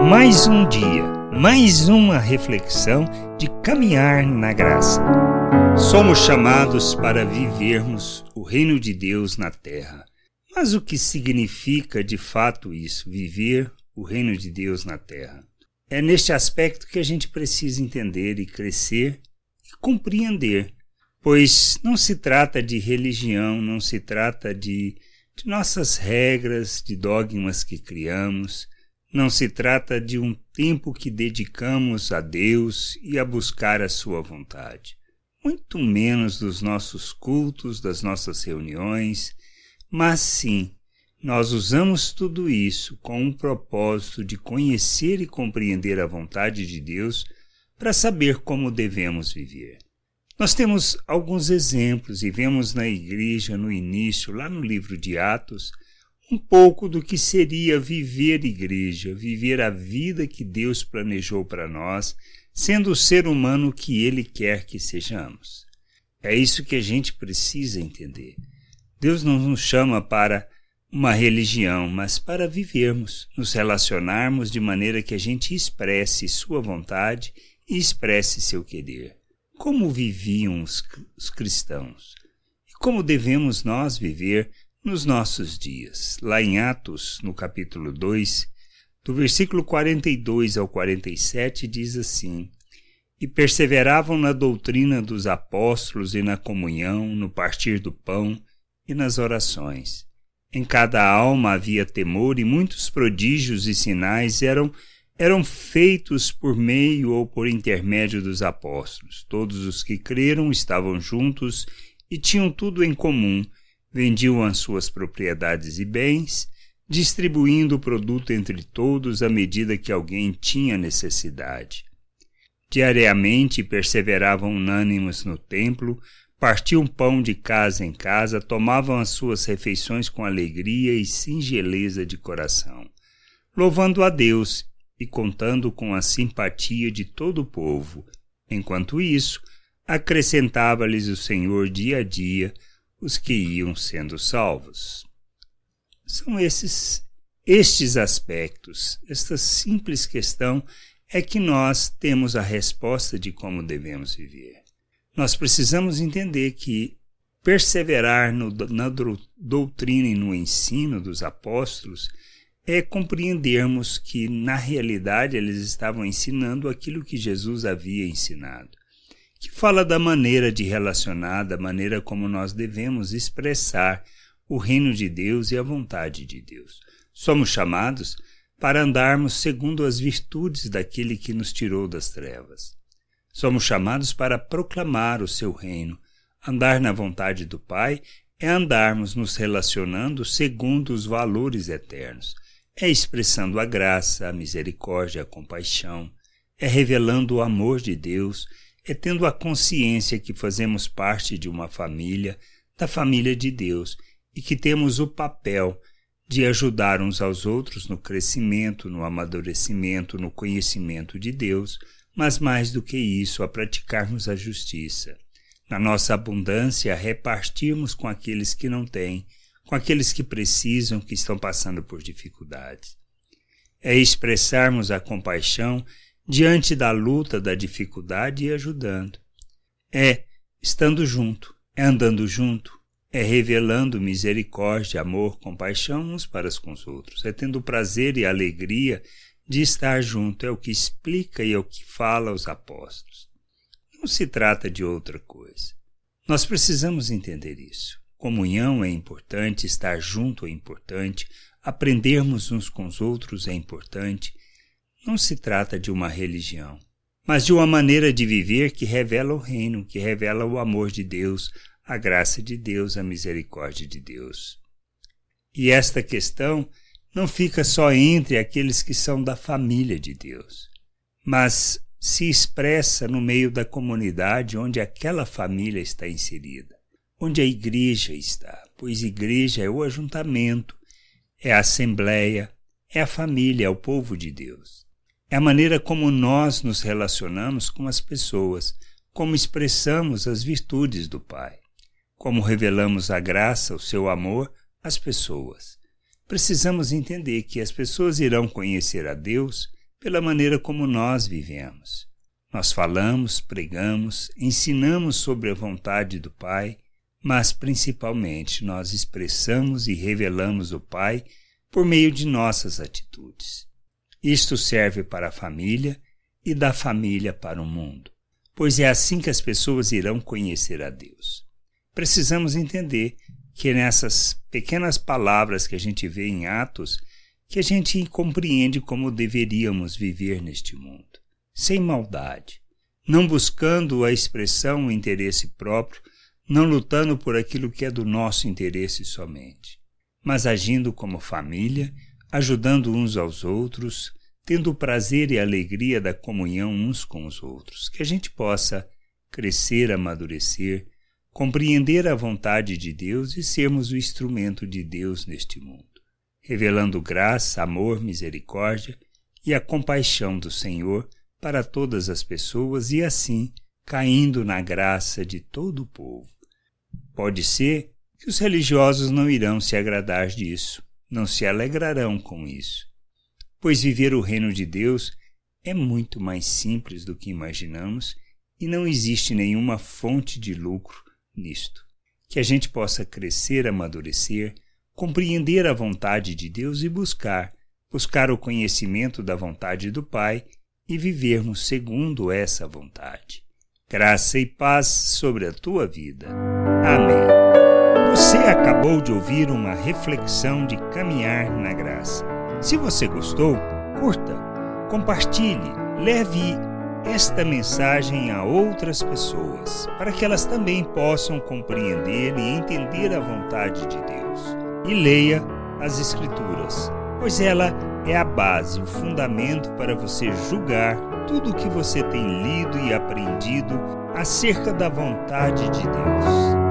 Mais um dia, mais uma reflexão de caminhar na graça. Somos chamados para vivermos o reino de Deus na terra. Mas o que significa de fato isso, viver o reino de Deus na terra? É neste aspecto que a gente precisa entender e crescer e compreender, pois não se trata de religião, não se trata de nossas regras, de dogmas que criamos, não se trata de um tempo que dedicamos a Deus e a buscar a sua vontade. Muito menos dos nossos cultos, das nossas reuniões, mas sim, nós usamos tudo isso com um propósito de conhecer e compreender a vontade de Deus para saber como devemos viver. Nós temos alguns exemplos e vemos na igreja no início, lá no livro de Atos, um pouco do que seria viver igreja, viver a vida que Deus planejou para nós, sendo o ser humano que Ele quer que sejamos. É isso que a gente precisa entender. Deus não nos chama para uma religião, mas para vivermos, nos relacionarmos de maneira que a gente expresse sua vontade e expresse seu querer. Como viviam os cristãos? E como devemos nós viver nos nossos dias? Lá em Atos, no capítulo 2, do versículo 42 ao 47, diz assim: E perseveravam na doutrina dos apóstolos e na comunhão, no partir do pão e nas orações. Em cada alma havia temor, e muitos prodígios e sinais eram feitos por meio ou por intermédio dos apóstolos. Todos os que creram estavam juntos e tinham tudo em comum, vendiam as suas propriedades e bens, distribuindo o produto entre todos à medida que alguém tinha necessidade. Diariamente perseveravam unânimes no templo, partiam pão de casa em casa, tomavam as suas refeições com alegria e singeleza de coração, louvando a Deus e contando com a simpatia de todo o povo. Enquanto isso, acrescentava-lhes o Senhor dia a dia os que iam sendo salvos. São estes aspectos, esta simples questão é que nós temos a resposta de como devemos viver. Nós precisamos entender que perseverar na doutrina e no ensino dos apóstolos é compreendermos que, na realidade, eles estavam ensinando aquilo que Jesus havia ensinado, que fala da maneira de relacionar, da maneira como nós devemos expressar o reino de Deus e a vontade de Deus. Somos chamados para andarmos segundo as virtudes daquele que nos tirou das trevas. Somos chamados para proclamar o seu reino. Andar na vontade do Pai é andarmos nos relacionando segundo os valores eternos. É expressando a graça, a misericórdia, a compaixão. É revelando o amor de Deus. É tendo a consciência que fazemos parte de uma família, da família de Deus, e que temos o papel de ajudar uns aos outros no crescimento, no amadurecimento, no conhecimento de Deus, mas mais do que isso, a praticarmos a justiça. Na nossa abundância, a repartirmos com aqueles que não têm, com aqueles que precisam, que estão passando por dificuldades. É expressarmos a compaixão diante da luta, da dificuldade e ajudando. É estando junto, é andando junto, é revelando misericórdia, amor, compaixão uns para com os outros, é tendo o prazer e a alegria de estar junto, é o que explica e é o que fala aos apóstolos. Não se trata de outra coisa. Nós precisamos entender isso. Comunhão é importante, estar junto é importante, aprendermos uns com os outros é importante. Não se trata de uma religião, mas de uma maneira de viver que revela o reino, que revela o amor de Deus, a graça de Deus, a misericórdia de Deus. E esta questão não fica só entre aqueles que são da família de Deus, mas se expressa no meio da comunidade onde aquela família está inserida, onde a igreja está, pois igreja é o ajuntamento, é a assembleia, é a família, é o povo de Deus. É a maneira como nós nos relacionamos com as pessoas, como expressamos as virtudes do Pai, como revelamos a graça, o seu amor às pessoas. Precisamos entender que as pessoas irão conhecer a Deus pela maneira como nós vivemos. Nós falamos, pregamos, ensinamos sobre a vontade do Pai, mas principalmente nós expressamos e revelamos o Pai por meio de nossas atitudes. Isto serve para a família e da família para o mundo, pois é assim que as pessoas irão conhecer a Deus. Precisamos entender que nessas pequenas palavras que a gente vê em Atos, que a gente compreende como deveríamos viver neste mundo, sem maldade, não buscando a expressão, o interesse próprio, não lutando por aquilo que é do nosso interesse somente, mas agindo como família, ajudando uns aos outros, tendo o prazer e a alegria da comunhão uns com os outros, que a gente possa crescer, amadurecer, compreender a vontade de Deus e sermos o instrumento de Deus neste mundo, revelando graça, amor, misericórdia e a compaixão do Senhor para todas as pessoas e assim caindo na graça de todo o povo. Pode ser que os religiosos não irão se agradar disso, não se alegrarão com isso, pois viver o reino de Deus é muito mais simples do que imaginamos e não existe nenhuma fonte de lucro nisto. Que a gente possa crescer, amadurecer, compreender a vontade de Deus e buscar o conhecimento da vontade do Pai e vivermos segundo essa vontade. Graça e paz sobre a tua vida. Amém. Você acabou de ouvir uma reflexão de caminhar na graça. Se você gostou, curta, compartilhe, leve esta mensagem a outras pessoas, para que elas também possam compreender e entender a vontade de Deus. E leia as Escrituras, pois ela é a base, o fundamento para você julgar tudo o que você tem lido e aprendido acerca da vontade de Deus.